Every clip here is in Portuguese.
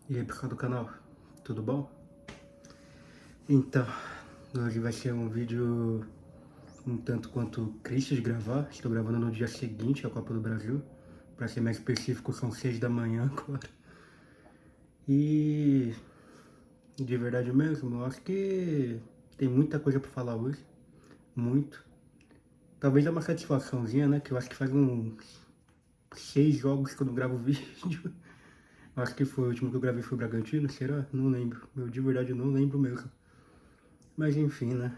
E aí, pessoal do canal, tudo bom? Então, hoje vai ser um vídeo um tanto quanto triste de gravar. Estou gravando no dia seguinte à Copa do Brasil. Para ser mais específico, são 6 da manhã agora. E, de verdade mesmo, eu acho que tem muita coisa para falar hoje. Muito. Talvez é uma satisfaçãozinha, né? Que eu acho que faz uns 6 jogos que eu não gravo vídeo. Eu acho que foi o último que eu gravei foi o Bragantino, será? Não lembro. Eu de verdade não lembro mesmo. Mas enfim, né?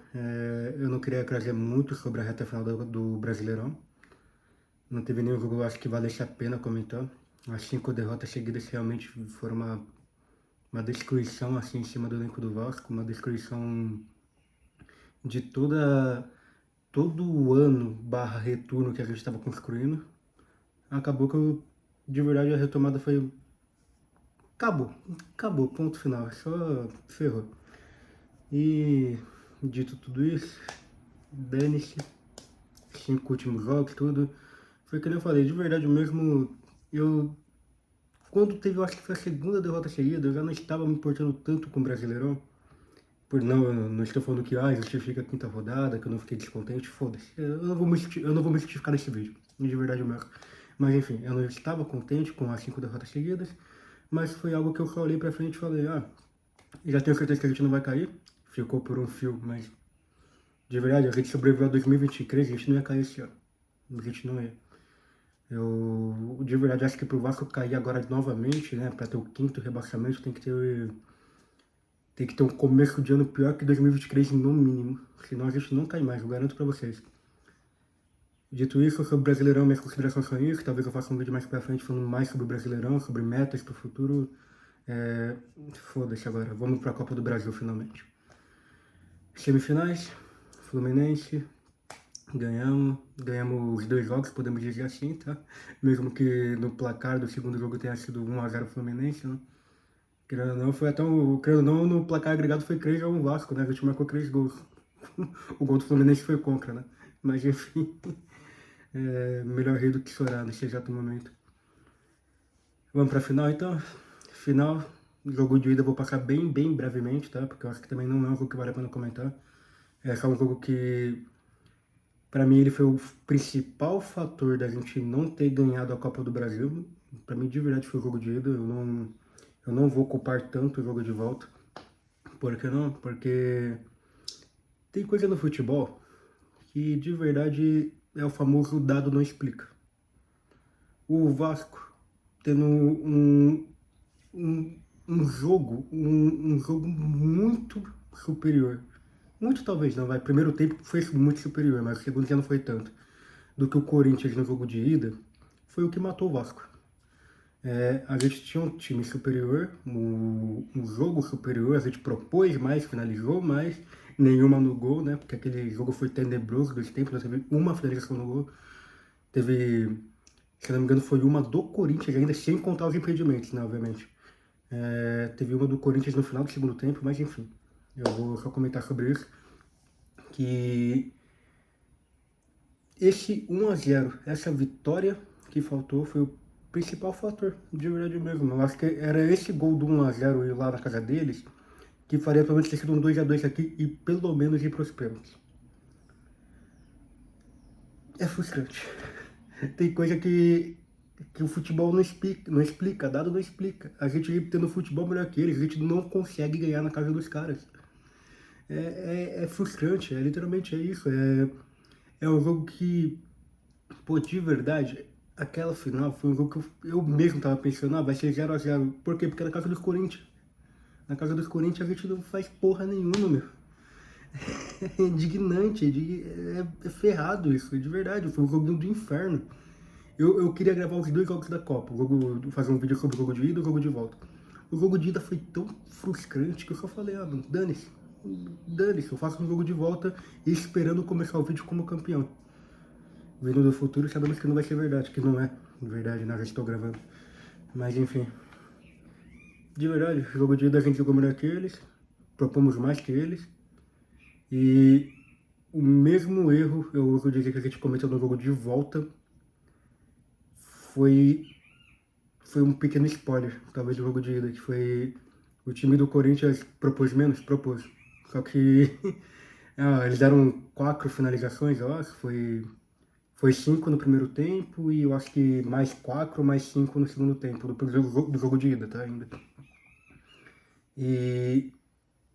Eu não queria trazer muito sobre a reta final do Brasileirão. Não teve nenhum jogo, eu acho que valesse a pena comentar. As 5 derrotas seguidas realmente foram uma destruição assim em cima do elenco do Vasco, uma destruição de todo o ano barra retorno que a gente estava construindo. Acabou que de verdade a retomada foi. Acabou, ponto final, só ferrou. E dito tudo isso, dane-se. 5 últimos jogos, tudo. Foi que nem eu falei, de verdade mesmo, eu. Quando teve, eu acho que foi a segunda derrota seguida, eu já não estava me importando tanto com o Brasileirão. Por não estou falando que, justifica a quinta rodada, que eu não fiquei descontente, foda-se. Eu não vou me justificar nesse vídeo, de verdade mesmo. Mas enfim, eu não estava contente com as 5 derrotas seguidas, mas foi algo que eu só olhei pra frente e falei, já tenho certeza que a gente não vai cair. Ficou por um fio, mas de verdade, a gente sobreviveu a 2023, a gente não ia cair esse ano. A gente não ia. Eu, de verdade, acho que pro Vasco cair agora novamente, né, para ter o quinto rebaixamento, tem que ter um começo de ano pior que 2023 no mínimo. Senão a gente não cai mais, eu garanto pra vocês. Dito isso, sobre o Brasileirão, minhas considerações são isso. Talvez eu faça um vídeo mais pra frente falando mais sobre o Brasileirão, sobre metas pro futuro. Foda-se agora, vamos pra Copa do Brasil finalmente. Semifinais, Fluminense, ganhamos os 2 jogos, podemos dizer assim, tá? Mesmo que no placar do segundo jogo tenha sido 1 a 0 Fluminense, né? Querendo ou não, foi até querendo ou não, no placar agregado foi 3 a 1 Vasco, né? A gente marcou 3 gols. O gol do Fluminense foi contra, né? Mas enfim, melhor rir do que chorar nesse exato momento. Vamos pra final então? Final, jogo de ida eu vou passar bem brevemente, tá? Porque eu acho que também não é um jogo que vale a pena comentar. É só um jogo que, pra mim, ele foi o principal fator da gente não ter ganhado a Copa do Brasil. Pra mim, de verdade, foi o jogo de ida. Eu não vou culpar tanto o jogo de volta. Por que não? Porque tem coisa no futebol que de verdade é o famoso dado não explica. O Vasco tendo um jogo, um jogo muito superior. Muito talvez não, vai. Primeiro tempo foi muito superior, mas o segundo já não foi tanto. Do que o Corinthians no jogo de ida, foi o que matou o Vasco. A gente tinha um time superior, um jogo superior, a gente propôs mais, finalizou mais, nenhuma no gol, né? Porque aquele jogo foi tenebroso dos tempos, nós teve uma finalização no gol. Teve, se não me engano, foi uma do Corinthians ainda, sem contar os impedimentos, né? Obviamente. Teve uma do Corinthians no final do segundo tempo, mas enfim. Eu vou só comentar sobre isso. Que esse 1 a 0, essa vitória que faltou foi o principal fator, de verdade mesmo. Eu acho que era esse gol do 1 a 0 ir lá na casa deles que faria pelo menos ter sido um 2 a 2 aqui e pelo menos ir pros pênaltis. É frustrante. Tem coisa que o futebol não explica, dado não explica. A gente tendo futebol melhor que eles, a gente não consegue ganhar na casa dos caras. É frustrante, literalmente é isso. É um jogo que, pô, de verdade, aquela final foi um jogo que eu mesmo tava pensando, vai ser 0 a 0. Por quê? Porque é na casa dos Corinthians. Na casa dos Corinthians a gente não faz porra nenhuma, meu. É indignante, é ferrado isso, de verdade. Foi um joguinho do inferno. Eu queria gravar os 2 jogos da Copa, fazer um vídeo sobre o jogo de ida e o jogo de volta. O jogo de ida foi tão frustrante que eu só falei, mano, dane-se. Dane-se, eu faço um jogo de volta e esperando começar o vídeo como campeão. Vindo do futuro, sabemos que não vai ser verdade, que não é verdade, né? Já estou gravando. Mas enfim. De verdade, o jogo de ida a gente jogou melhor que eles, propomos mais que eles. E o mesmo erro, eu vou dizer que a gente cometeu no jogo de volta, foi foi um pequeno spoiler, talvez, do jogo de ida, que foi o time do Corinthians propôs menos? Propôs. Só que eles deram 4 finalizações, eu acho, foi 5 no primeiro tempo e eu acho que mais 4 ou mais 5 no segundo tempo, do jogo de ida, tá, ainda. E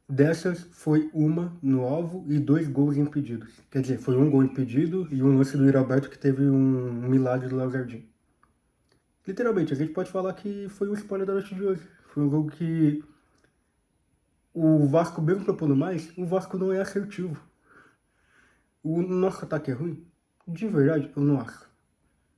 dessas foi uma no alvo e 2 gols impedidos. Quer dizer, foi um gol impedido e um lance do Yuri Alberto que teve um milagre do Léo Jardim. Literalmente, a gente pode falar que foi um spoiler da noite de hoje. Foi um jogo que o Vasco, mesmo propondo mais, o Vasco não é assertivo. O nosso ataque é ruim? De verdade, eu não acho.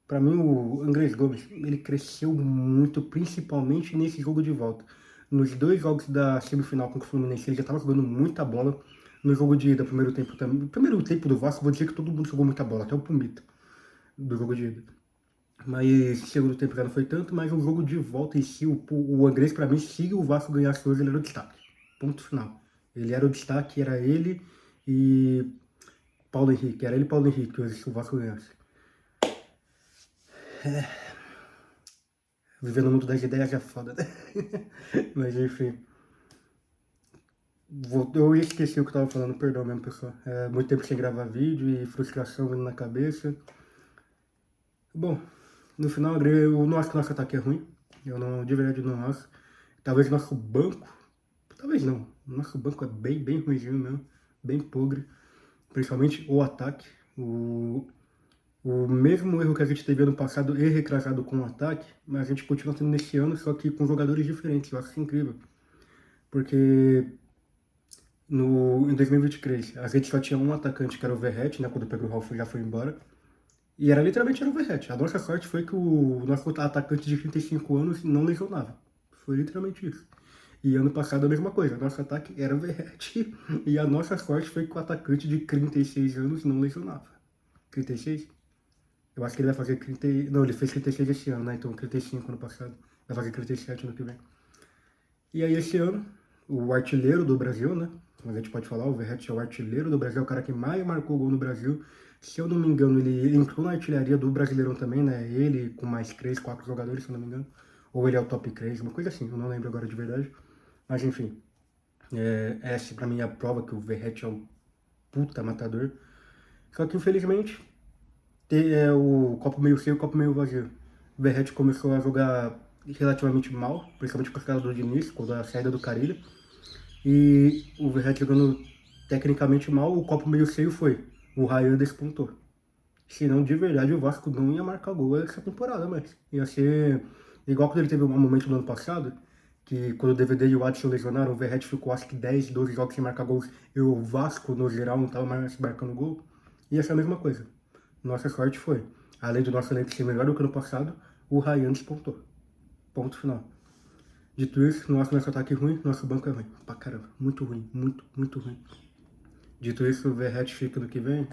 Pra mim, o Andrés Gomes, ele cresceu muito, principalmente nesse jogo de volta. Nos 2 jogos da semifinal com o Fluminense, ele já tava jogando muita bola. No jogo de ida, primeiro tempo também. Primeiro tempo do Vasco, vou dizer que todo mundo jogou muita bola, até o Pumita, do jogo de ida. Mas segundo tempo já não foi tanto, mas o jogo de volta em si, o Andrés, pra mim, se o Vasco ganhasse hoje, ele era o destaque. Ponto final. Ele era o destaque, era ele e Paulo Henrique. Era ele e Paulo Henrique hoje, se o Vasco ganhasse. Viver no mundo das ideias é foda, né? Mas enfim. Eu esqueci o que eu tava falando, perdão mesmo, pessoal. Muito tempo sem gravar vídeo e frustração vindo na cabeça. Bom, no final eu não acho que o nosso ataque é ruim. Eu não, de verdade não acho. Talvez nosso banco. Talvez não. Nosso banco é bem ruimzinho mesmo. Bem podre. Principalmente o ataque. O mesmo erro que a gente teve ano passado e retrasado com o ataque, mas a gente continua tendo nesse ano, só que com jogadores diferentes. Eu acho isso incrível. Porque em 2023, a gente só tinha um atacante, que era o Verratti, né? Quando o Pedro Ralf já foi embora. E literalmente era o Verratti. A nossa sorte foi que o nosso atacante de 35 anos não lesionava. Foi literalmente isso. E ano passado a mesma coisa. Nosso ataque era o Verratti. E a nossa sorte foi que o atacante de 36 anos não lesionava. 36? Eu acho que ele vai fazer 30. Não, ele fez 36 esse ano, né? Então 35 ano passado. Vai fazer 37 ano que vem. E aí esse ano, o artilheiro do Brasil, né? A gente pode falar, o Verratti é o artilheiro do Brasil, é o cara que mais marcou gol no Brasil. Se eu não me engano, ele entrou na artilharia do Brasileirão também, né? Ele com mais 3, 4 jogadores, se eu não me engano. Ou ele é o top 3, uma coisa assim, eu não lembro agora de verdade. Mas enfim, essa pra mim é a prova que o Verratti é um puta matador. Só que infelizmente, o copo meio cheio e o copo meio vazio. O Verratti começou a jogar relativamente mal, principalmente por causa do Diniz, quando a saída do Carille. E o Verratti jogando tecnicamente mal, o copo meio cheio foi. O Ryan despontou. Senão, de verdade, o Vasco não ia marcar gol essa temporada, mas ia ser igual quando ele teve um momento no ano passado, que quando o DVD e o Adson lesionaram, o Verratti ficou acho que 10, 12 jogos sem marcar gols e o Vasco, no geral, não estava mais marcando gol. Ia ser a mesma coisa. Nossa sorte foi, além do nosso elenco ser melhor do que no passado, o Ryan despontou. Ponto final. Dito isso, nosso ataque é ruim, nosso banco é ruim. Pra caramba, muito ruim, muito ruim. Dito isso, o Verratti fica no que vem?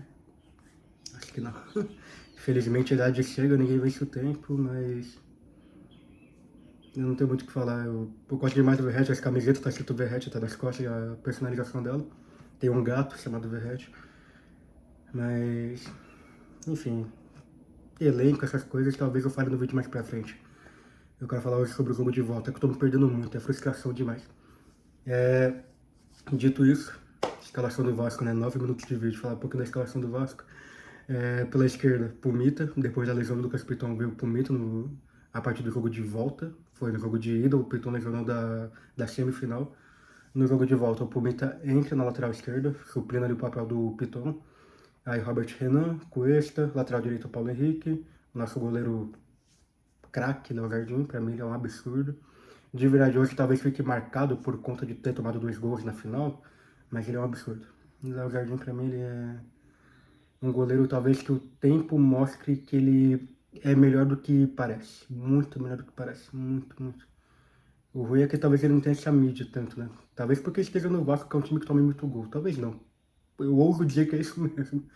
Acho que não. Infelizmente a idade chega, ninguém vence o tempo, mas eu não tenho muito o que falar. Eu gosto demais do Verratti, as camisetas tá escrito Verratti, tá nas costas, a personalização dela. Tem um gato chamado Verratti. Mas, enfim, elenco, essas coisas, talvez eu fale no vídeo mais pra frente. Eu quero falar hoje sobre o jogo de volta, que eu tô me perdendo muito, é frustração demais. Dito isso, escalação do Vasco, né? 9 minutos de vídeo, falar um pouquinho da escalação do Vasco. Pela esquerda, Pumita, depois da lesão do Lucas Piton, veio o Pumita a partir do jogo de volta. Foi no jogo de ida, o Piton lesionou da semifinal. No jogo de volta, o Pumita entra na lateral esquerda, suprindo ali o papel do Piton. Aí Robert Renan, Cuesta, lateral direito Paulo Henrique, nosso goleiro craque, Léo Jardim, pra mim ele é um absurdo. De verdade, hoje talvez fique marcado por conta de ter tomado 2 gols na final, mas ele é um absurdo. O Léo Jardim, pra mim, ele é um goleiro talvez que o tempo mostre que ele é melhor do que parece. Muito melhor do que parece. Muito. O ruim é que talvez ele não tenha essa mídia tanto, né? Talvez porque esteja no Vasco, que é um time que toma muito gol. Talvez não. Eu ouso dizer que é isso mesmo.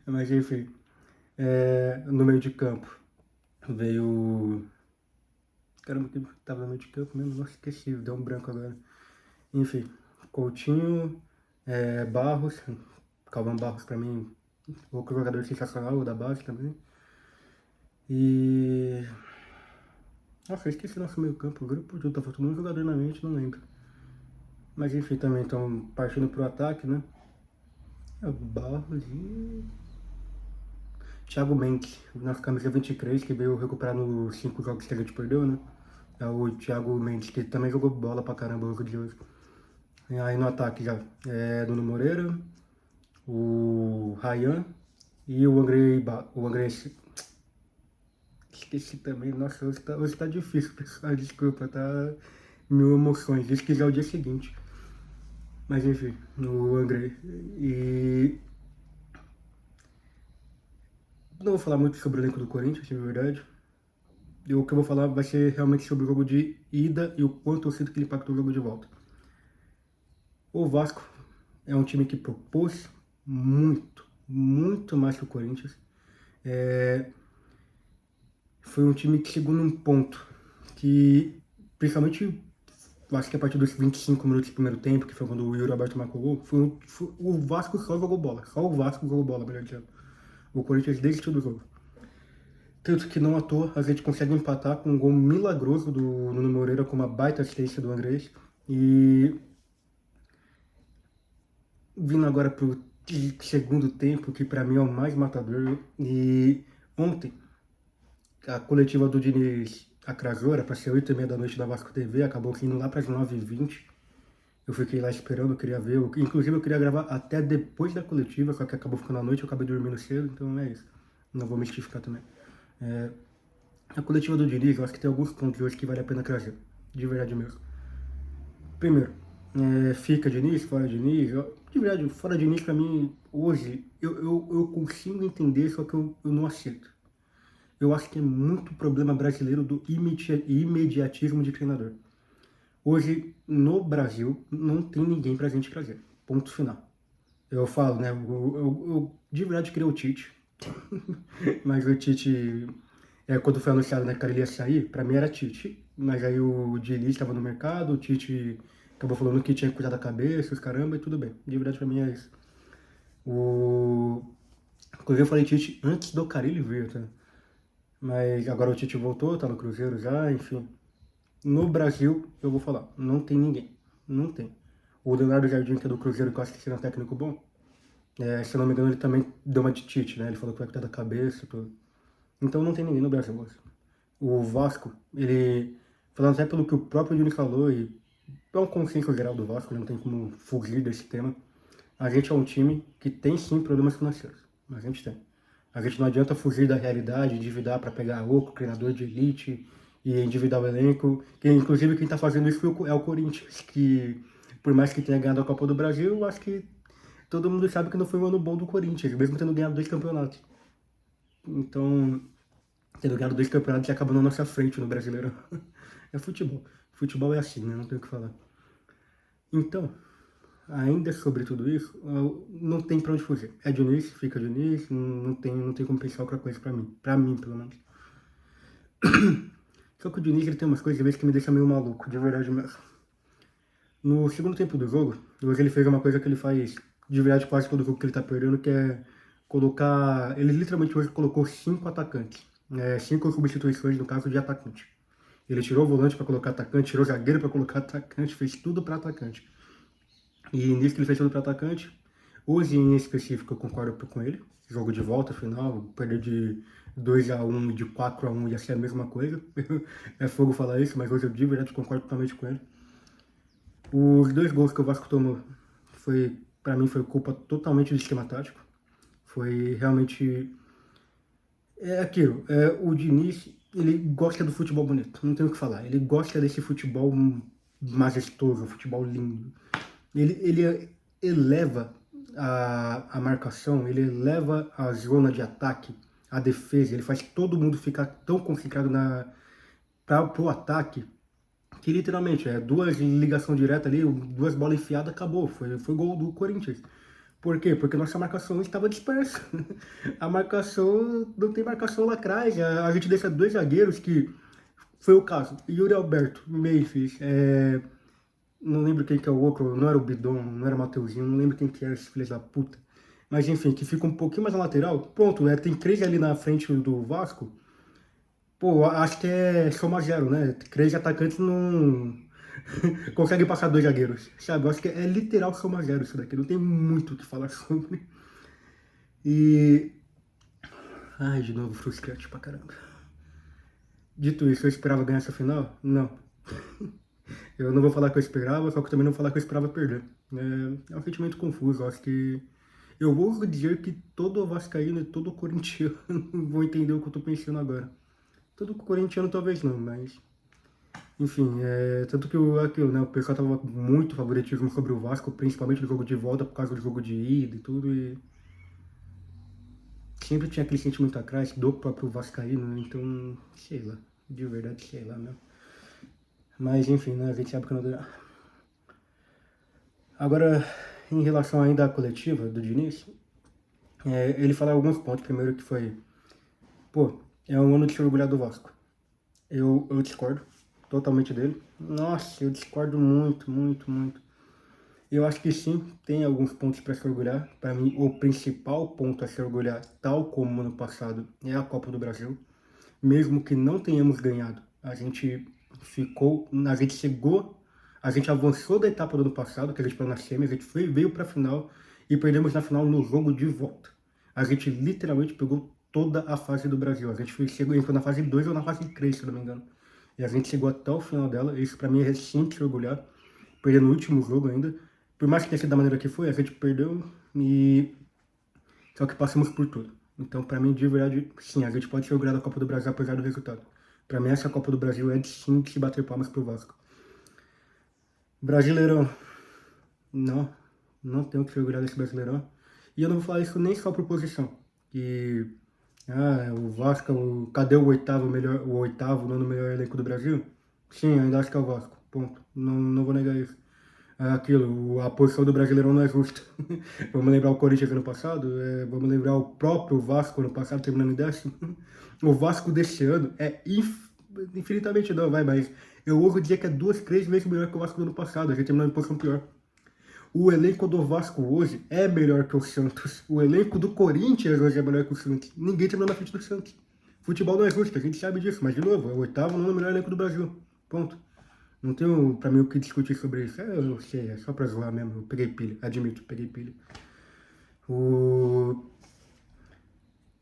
Mas enfim. No meio de campo veio... Caramba, que tava no meio de campo mesmo? Nossa, esqueci, deu um branco agora. Enfim, Coutinho, Barros, Calvão Barros pra mim, outro jogador sensacional da base também. E Nossa, eu esqueci nosso meio campo. O grupo tudo tá faltando um jogador na mente, não lembro. Mas enfim, também estão partindo pro ataque, né? É o Barros e... Thiago Mendes, nosso camisa 23, que veio recuperar nos 5 jogos que a gente perdeu, né? É o Thiago Mendes, que também jogou bola pra caramba no jogo de hoje. E aí no ataque já é Nuno Moreira, o Ryan e o André. Esqueci também, nossa, hoje tá difícil, pessoal, desculpa, tá mil emoções. Isso que já é o dia seguinte. Mas enfim, o André. E não vou falar muito sobre o elenco do Corinthians, de verdade. E o que eu vou falar vai ser realmente sobre o jogo de ida e o quanto eu sinto que ele impactou o jogo de volta. O Vasco é um time que propôs muito, muito mais que o Corinthians. Foi um time que chegou num ponto que, principalmente, eu acho que a partir dos 25 minutos do primeiro tempo, que foi quando o Yuri Alberto marcou o gol, o Vasco só jogou bola. Só o Vasco jogou bola, melhor dizendo. O Corinthians desistiu do jogo. Tanto que não à toa a gente consegue empatar com um gol milagroso do Nuno Moreira com uma baita assistência do Andrés. E vindo agora pro segundo tempo, que pra mim é o mais matador. E ontem, a coletiva do Diniz atrasou, era pra ser 8h30 da noite da Vasco TV, acabou indo lá pras 9h20. Eu fiquei lá esperando, eu queria ver. Inclusive eu queria gravar até depois da coletiva, só que acabou ficando à noite, eu acabei dormindo cedo, então é isso. Não vou mistificar também. A coletiva do Diniz, eu acho que tem alguns pontos hoje que vale a pena trazer. De verdade mesmo. Primeiro, fica Diniz, fora Diniz. De verdade, fora Diniz pra mim, hoje, eu consigo entender, só que eu não aceito. Eu acho que é muito problema brasileiro do imediatismo de treinador. Hoje, no Brasil, não tem ninguém pra gente trazer. Ponto final. Eu falo, né? Eu de verdade queria o Tite. Mas o Tite, quando foi anunciado, né, que ele ia sair, pra mim era Tite. Mas aí o Diniz estava no mercado, o Tite acabou falando que tinha que cuidar da cabeça, os caramba, e tudo bem. De verdade pra mim é isso. O... Inclusive eu falei Tite antes do Carille vir, tá? Mas agora o Tite voltou, tá no Cruzeiro já, enfim. No Brasil, eu vou falar, não tem ninguém. Não tem. O Leonardo Jardim, que é do Cruzeiro, que eu acho que seria um técnico bom, se eu não me engano, ele também deu uma de Tite, né? Ele falou que vai cuidar da cabeça e tudo. Então não tem ninguém no Brasil hoje. O Vasco, ele, falando até pelo que o próprio Júnior falou, e é um consenso geral do Vasco, não tem como fugir desse tema, a gente é um time que tem sim problemas financeiros. A gente tem. A gente não adianta fugir da realidade, endividar para pegar outro treinador de elite e endividar o elenco. Que, inclusive, quem está fazendo isso é o Corinthians, que por mais que tenha ganhado a Copa do Brasil, eu acho que todo mundo sabe que não foi um ano bom do Corinthians, mesmo tendo ganhado 2 campeonatos. Então, tendo ganhado 2 campeonatos e acabando na nossa frente no Brasileiro. É futebol. Futebol é assim, né? Não tem o que falar. Então, ainda sobre tudo isso, não tem pra onde fugir. É Diniz, fica Diniz, não tem como pensar outra coisa pra mim pelo menos. Só que o Diniz ele tem umas coisas às vezes que me deixam meio maluco, de verdade mesmo. No segundo tempo do jogo, hoje ele fez uma coisa que ele faz de verdade quase todo jogo que ele tá perdendo, que é colocar. Ele literalmente hoje colocou 5 atacantes. 5 substituições no caso de atacante. Ele tirou o volante pra colocar atacante, tirou o zagueiro pra colocar atacante, fez tudo pra atacante. E nisso que ele fez tudo para atacante, hoje em específico eu concordo com ele. Jogo de volta, final, perder de 2-1 e de 4-1 ia ser a mesma coisa. É fogo falar isso, mas hoje eu de verdade concordo totalmente com ele. Os 2 gols que o Vasco tomou, para mim foi culpa totalmente do esquema tático. Foi realmente... É aquilo, o Diniz, ele gosta do futebol bonito, não tenho o que falar. Ele gosta desse futebol majestoso, futebol lindo. Ele eleva a marcação, ele eleva a zona de ataque, a defesa, ele faz todo mundo ficar tão concentrado pro ataque, que literalmente 2 ligação direta ali, 2 bolas enfiadas, acabou, foi gol do Corinthians. Por quê? Porque nossa marcação estava dispersa. A marcação, não tem marcação lá atrás, a gente deixa 2 zagueiros que, foi o caso, Yuri Alberto, Memphis, não lembro quem que é o outro, não era o Bidon, não era o Mateuzinho, não lembro quem que era esse filho da puta. Mas enfim, que fica um pouquinho mais na lateral. Pronto, tem 3 ali na frente do Vasco. Pô, acho que é soma zero, né? 3 atacantes não conseguem passar 2 zagueiros, sabe? Eu acho que é literal soma zero isso daqui, não tem muito o que falar sobre. E... Ai, de novo, frustrante pra caramba. Dito isso, eu esperava ganhar essa final? Não. Eu não vou falar que eu esperava, só que também não vou falar que eu esperava perder. É um sentimento confuso, eu acho que... Eu vou dizer que todo vascaíno e todo corintiano vão entender o que eu tô pensando agora. Todo corintiano talvez não, mas... Enfim, tanto que aquilo, né, o pessoal tava com muito favoritismo sobre o Vasco, principalmente no jogo de volta, por causa do jogo de ida e tudo, e sempre tinha aquele sentimento atrás do próprio vascaíno, né, então, sei lá, de verdade, sei lá, né. Mas, enfim, né, a gente sabe que não dá. Agora, em relação ainda à coletiva do Diniz, ele falou alguns pontos, primeiro que foi, pô, é um ano de se orgulhar do Vasco. Eu discordo totalmente dele. Nossa, eu discordo muito, muito, muito. Eu acho que sim, tem alguns pontos para se orgulhar. Para mim, o principal ponto a se orgulhar, tal como no passado, é a Copa do Brasil. Mesmo que não tenhamos ganhado, a gente chegou, a gente avançou da etapa do ano passado, que a gente foi na semi, a gente veio para a final e perdemos na final no jogo de volta. A gente literalmente pegou toda a fase do Brasil. A gente entrou na fase 2 ou na fase 3, se não me engano. E a gente chegou até o final dela. Isso para mim é sim se orgulhar. Perdendo no último jogo ainda. Por mais que tenha sido da maneira que foi, a gente perdeu e... Só que passamos por tudo. Então, pra mim, de verdade, sim, a gente pode se orgulhar da Copa do Brasil apesar do resultado. Pra mim, essa Copa do Brasil é de sim de se bater palmas pro Vasco. Brasileirão, não, não tenho que se orgulhar desse Brasileirão. E eu não vou falar isso nem só por posição. Que, o Vasco, cadê o oitavo melhor, o oitavo, nono melhor elenco do Brasil? Sim, ainda acho que é o Vasco, ponto. Não, não vou negar isso. É aquilo, a posição do Brasileirão não é justa. Vamos lembrar o Corinthians ano passado, vamos lembrar o próprio Vasco ano passado terminando em 10º. O Vasco desse ano é infinitamente não, vai, mas eu ouso dizer que é 2, 3 vezes melhor que o Vasco do ano passado, a gente terminou em posição pior. O elenco do Vasco hoje é melhor que o Santos. O elenco do Corinthians hoje é melhor que o Santos. Ninguém terminou na frente do Santos. Futebol não é justo, a gente sabe disso, mas de novo, é o oitavo, nono melhor elenco do Brasil. Ponto. Não tenho pra mim o que discutir sobre isso. Eu sei, é só pra zoar mesmo. Eu peguei pilha, admito, peguei pilha. O...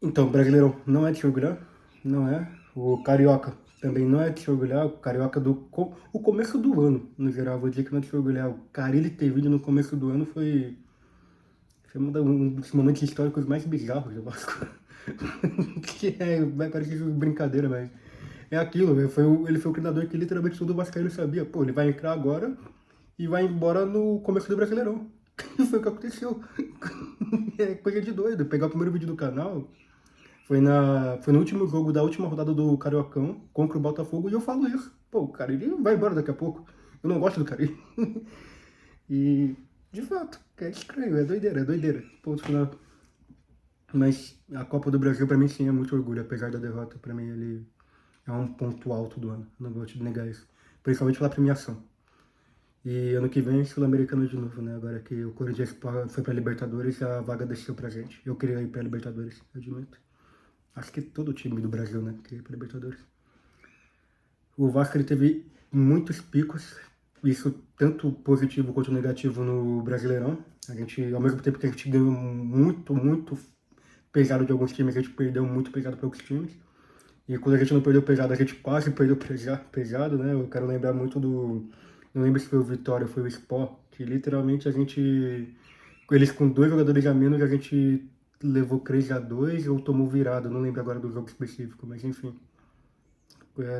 Então, o Brasileirão não é de se orgulhar, não é. O Carioca também não é de se orgulhar. O Carioca o começo do ano, no geral, vou dizer que não é de se orgulhar. O Carille ter vindo no começo do ano foi um dos momentos históricos mais bizarros do Vasco. Que vai parecer brincadeira, mas é aquilo, ele foi o treinador que literalmente todo vascaíno sabia. Pô, ele vai entrar agora e vai embora no começo do Brasileirão. E foi o que aconteceu. É coisa de doido. Pegar o primeiro vídeo do canal, foi no último jogo da última rodada do Cariocão contra o Botafogo e eu falo isso. Pô, o cara, ele vai embora daqui a pouco. Eu não gosto do cara. E, de fato, é estranho, é doideira, é doideira. Ponto final. Mas a Copa do Brasil, pra mim, sim, é muito orgulho. Apesar da derrota, pra mim, ele é um ponto alto do ano. Não vou te negar isso. Principalmente pela premiação. E ano que vem, Sul-Americano de novo, né? Agora que o Corinthians foi pra Libertadores, a vaga desceu pra gente. Eu queria ir pra Libertadores, admito. Acho que todo time do Brasil, né? Queria ir pra Libertadores. O Vasco, ele teve muitos picos. Isso tanto positivo quanto negativo no Brasileirão. A gente, ao mesmo tempo que a gente ganhou muito, muito pesado de alguns times, a gente perdeu muito pesado para outros times. E quando a gente não perdeu pesado, a gente quase perdeu pesado, né? Eu quero lembrar muito do... Não lembro se foi o Vitória ou foi o Sport, que literalmente a gente... Eles com 2 jogadores a menos, a gente levou 3-2 ou tomou virada. Não lembro agora do jogo específico, mas enfim.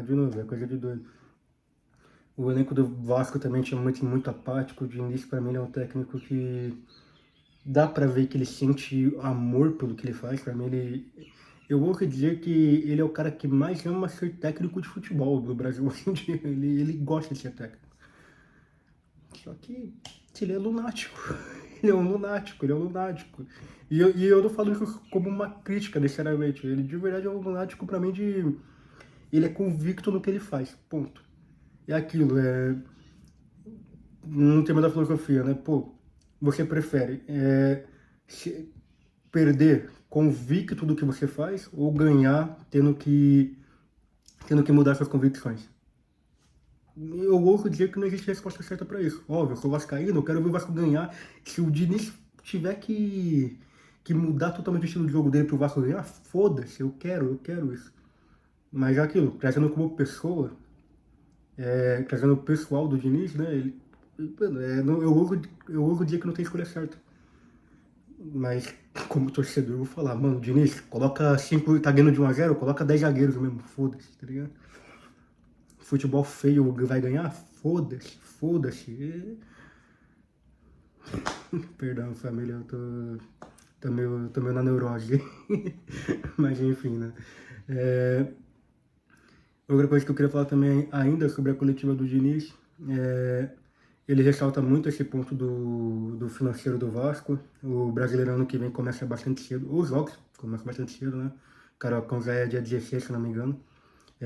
De novo, é coisa de doido. O elenco do Vasco também tinha muito apático. De início, para mim, ele é um técnico que dá pra ver que ele sente amor pelo que ele faz. Pra mim, eu vou dizer que ele é o cara que mais ama ser técnico de futebol do Brasil hoje em dia. Ele gosta de ser técnico. Só que ele é lunático. Ele é um lunático, ele é um lunático. E eu não falo isso como uma crítica, necessariamente. Ele de verdade é um lunático pra mim de... Ele é convicto no que ele faz, ponto. É aquilo, no tema da filosofia, né? Pô, você prefere perder convicto do que você faz ou ganhar tendo que tendo que mudar suas convicções. Eu ouso dizer que não existe resposta certa pra isso. Óbvio, eu sou vascaíno, eu quero ver o Vasco ganhar. Se o Diniz tiver que mudar totalmente o estilo de jogo dele pro Vasco ganhar, foda-se, eu quero isso. Mas é aquilo, trazendo como pessoa, trazendo o pessoal do Diniz, né? Mano, eu ouso dizer que não tem escolha certa. Mas, como torcedor, eu vou falar, mano, Diniz, coloca 5, tá ganhando de 1-0, coloca 10 zagueiros mesmo, foda-se, tá ligado? Futebol feio vai ganhar? Foda-se, foda-se. Perdão, família, tô meio na neurose. Mas enfim, né? Outra coisa que eu queria falar também, ainda sobre a coletiva do Diniz, ele ressalta muito esse ponto do financeiro do Vasco. O Brasileirão que vem começa bastante cedo, os jogos começam bastante cedo, né? Carioca já é dia 16, se não me engano.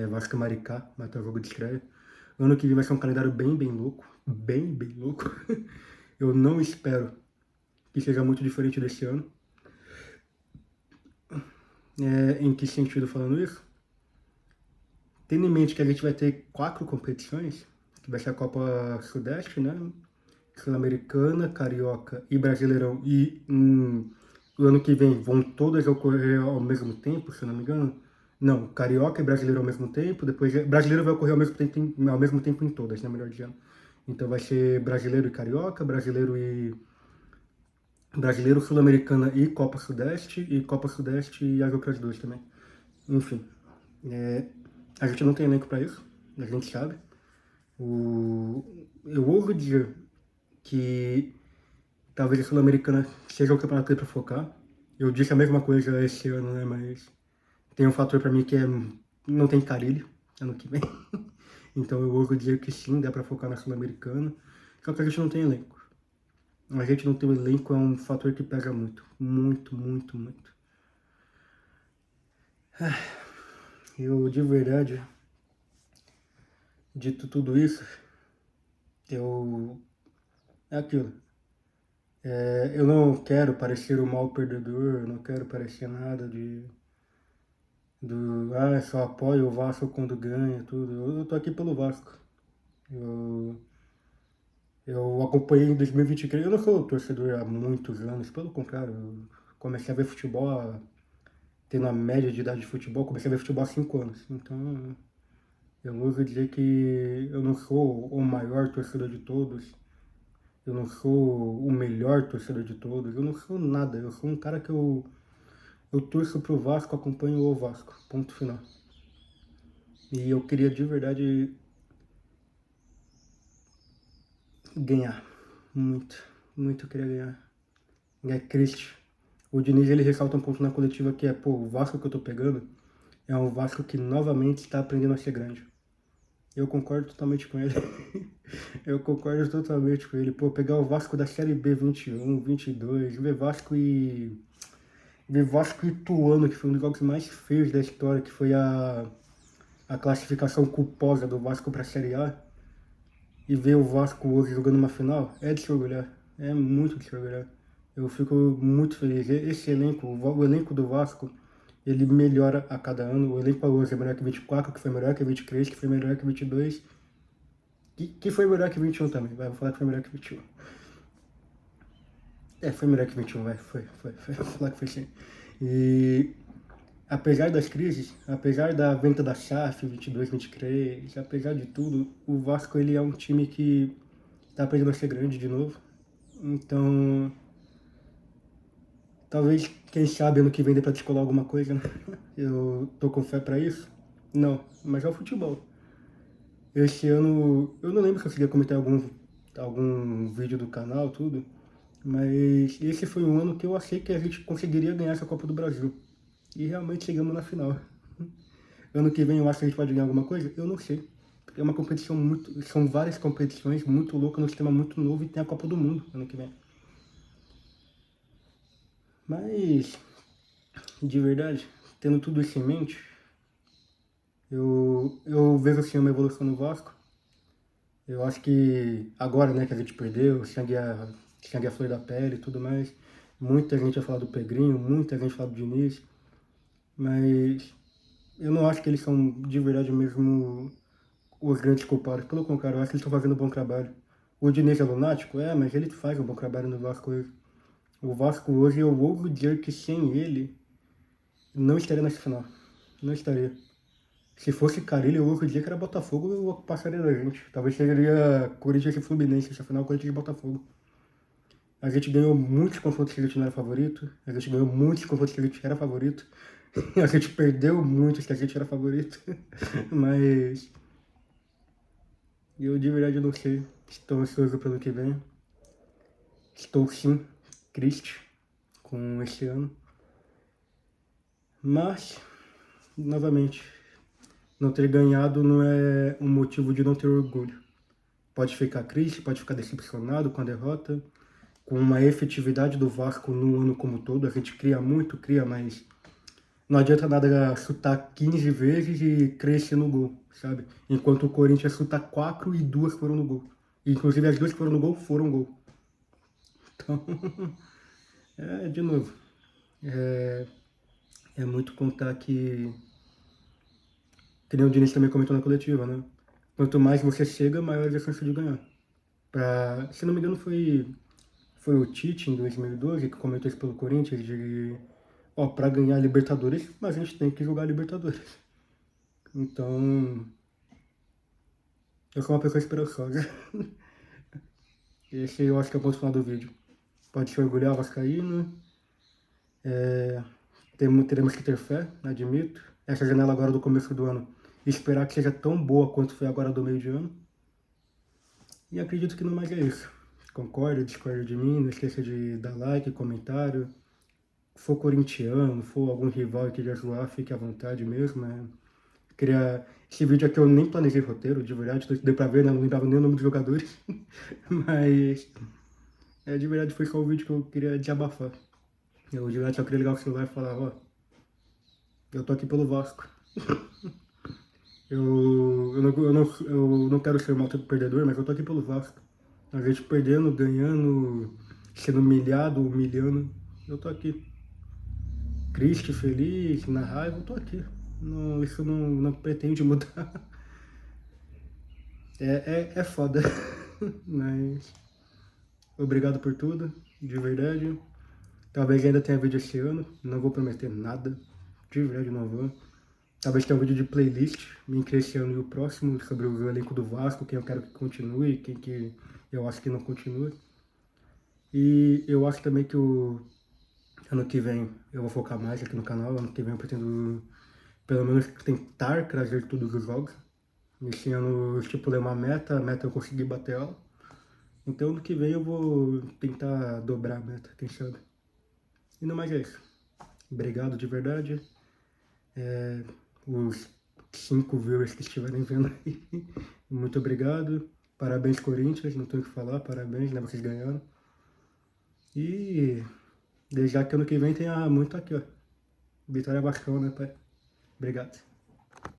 Vasco e Maricá, vai ter o jogo de estreia. Ano que vem vai ser um calendário bem louco. Bem louco. Eu não espero que seja muito diferente desse ano. Em que sentido falando isso? Tendo em mente que a gente vai ter 4 competições, que vai ser a Copa Sudeste, né? Sul-Americana, Carioca e Brasileirão. E o ano que vem vão todas ocorrer ao mesmo tempo, se eu não me engano. Não, Carioca e Brasileiro ao mesmo tempo. Depois Brasileiro vai ocorrer ao mesmo tempo em todas, né? Melhor dizendo. Então vai ser Brasileiro e Carioca, Brasileiro, Sul-Americana e Copa Sudeste e as outras duas também. Enfim, a gente não tem elenco para isso, a gente sabe. Eu ouso dizer que talvez a Sul-Americana seja o campeonato que para focar. Eu disse a mesma coisa esse ano, né? Mas tem um fator para mim que não tem Carille ano que vem. Então eu ouso dizer que sim, dá para focar na Sul-Americana. Só que a gente não tem elenco. A gente não ter um elenco é um fator que pega muito. Muito. Eu, de verdade, dito tudo isso, é aquilo. Eu não quero parecer o mau perdedor, eu não quero parecer nada só apoio o Vasco quando ganha, tudo. Eu tô aqui pelo Vasco. Eu acompanhei em 2023, eu não sou torcedor há muitos anos, pelo contrário, eu comecei a ver futebol, tendo a média de idade de futebol, comecei a ver futebol há 5 anos. Então, eu ouso dizer que eu não sou o maior torcedor de todos, eu não sou o melhor torcedor de todos, eu não sou nada, eu sou um cara que eu torço pro Vasco, acompanho o Vasco, ponto final. E eu queria de verdade ganhar, muito eu queria ganhar. É triste. O Diniz, ele ressalta um ponto na coletiva que pô, o Vasco que eu tô pegando é um Vasco que novamente está aprendendo a ser grande. Eu concordo totalmente com ele. Eu concordo totalmente com ele. Pô, pegar o Vasco da Série B 21, 22, ver Vasco e Ituano, que foi um dos jogos mais feios da história, que foi a classificação culposa do Vasco para a Série A, e ver o Vasco hoje jogando uma final, é de se orgulhar. É muito de se orgulhar. Eu fico muito feliz. Esse elenco, o elenco do Vasco, ele melhora a cada ano. O elenco hoje é melhor que 24, que foi melhor que 23, que foi melhor que 22, que foi melhor que 21 também. Vou falar que foi melhor que 21. Foi melhor que 21, vai. Foi. Vou falar que foi sim. E apesar das crises, apesar da venda da SAF 22, 23, apesar de tudo, o Vasco ele é um time que tá aprendendo a ser grande de novo. Então, talvez, quem sabe, ano que vem dê pra descolar alguma coisa, né? Eu tô com fé pra isso? Não, mas é o futebol. Esse ano, eu não lembro se eu conseguia comentar algum vídeo do canal, tudo, mas esse foi um ano que eu achei que a gente conseguiria ganhar essa Copa do Brasil. E realmente chegamos na final. Ano que vem eu acho que a gente pode ganhar alguma coisa? Eu não sei. Porque é uma competição são várias competições muito loucas, num sistema muito novo, e tem a Copa do Mundo ano que vem. Mas, de verdade, tendo tudo isso em mente, eu vejo assim uma evolução no Vasco. Eu acho que agora, né, que a gente perdeu, sangue a flor da pele e tudo mais, muita gente vai falar do Pedrinho, muita gente fala do Diniz, mas Eu não acho que eles são de verdade mesmo os grandes culpados. Pelo contrário, eu acho que eles estão fazendo um bom trabalho. O Diniz é lunático? É, mas ele faz um bom trabalho no Vasco hoje. O Vasco hoje, eu ouso dizer que sem ele, não estaria nessa final. Não estaria. Se fosse Carille, eu ouso dizer que era Botafogo, eu passaria da gente. Talvez seria Corinthians e Fluminense, essa final Corinthians e Botafogo. A gente ganhou muitos confrontos que a gente não era favorito. A gente ganhou muitos confrontos que a gente era favorito. A gente perdeu muitos que a gente era favorito. Mas eu de verdade não sei. Estou ansioso pelo que vem. Estou sim triste com esse ano. Mas, novamente, não ter ganhado não é um motivo de não ter orgulho. Pode ficar triste, pode ficar decepcionado com a derrota, com uma efetividade do Vasco no ano como todo. A gente cria muito, cria, mas não adianta nada chutar 15 vezes e crescer no gol, sabe? Enquanto o Corinthians chuta 4 e 2 foram no gol. Inclusive as duas que foram no gol foram gol. Então, de novo, é muito contar que nem o Diniz também comentou na coletiva, né? Quanto mais você chega, maior é a chance de ganhar. Se não me engano, foi o Tite em 2012 que comentou isso pelo Corinthians, pra ganhar a Libertadores, mas a gente tem que jogar a Libertadores. Então, eu sou uma pessoa esperançosa. Esse eu acho que é o ponto final do vídeo. Pode se orgulhar, vascaíno. Teremos que ter fé, admito. Essa janela agora do começo do ano, esperar que seja tão boa quanto foi agora do meio de ano. E acredito que não mais é isso. Concorda, discorda de mim, não esqueça de dar like, comentário. Se for corintiano, for algum rival que queira zoar, fique à vontade mesmo, né? Esse vídeo aqui eu nem planejei roteiro, de verdade, deu pra ver, né? Não lembrava nem o nome dos jogadores. Mas, de verdade, foi só o vídeo que eu queria desabafar. Eu, de verdade, só queria ligar o celular e falar, eu tô aqui pelo Vasco. Eu não quero ser mal perdedor, mas eu tô aqui pelo Vasco. A gente perdendo, ganhando, sendo humilhado, humilhando, eu tô aqui. Triste, feliz, na raiva, eu tô aqui. Não, isso não pretende mudar. É foda. Mas obrigado por tudo, de verdade. Talvez ainda tenha vídeo esse ano, não vou prometer nada. De verdade não vou. Talvez tenha um vídeo de playlist, me esse ano e o próximo, sobre o elenco do Vasco, quem eu quero que continue, quem que eu acho que não continue. E eu acho também que o ano que vem eu vou focar mais aqui no canal. Ano que vem eu pretendo, pelo menos, tentar trazer todos os jogos. Esse ano eu estipulei uma meta, a meta eu consegui bater ela. Então ano que vem eu vou tentar dobrar a meta, quem sabe. E não mais é isso. Obrigado de verdade. Os 5 viewers que estiverem vendo aí. Muito obrigado. Parabéns, Corinthians. Não tenho o que falar. Parabéns, né? Vocês ganharam. E desde já que ano que vem tenha muito aqui, ó. Vitória Vascão, né, pai? Obrigado.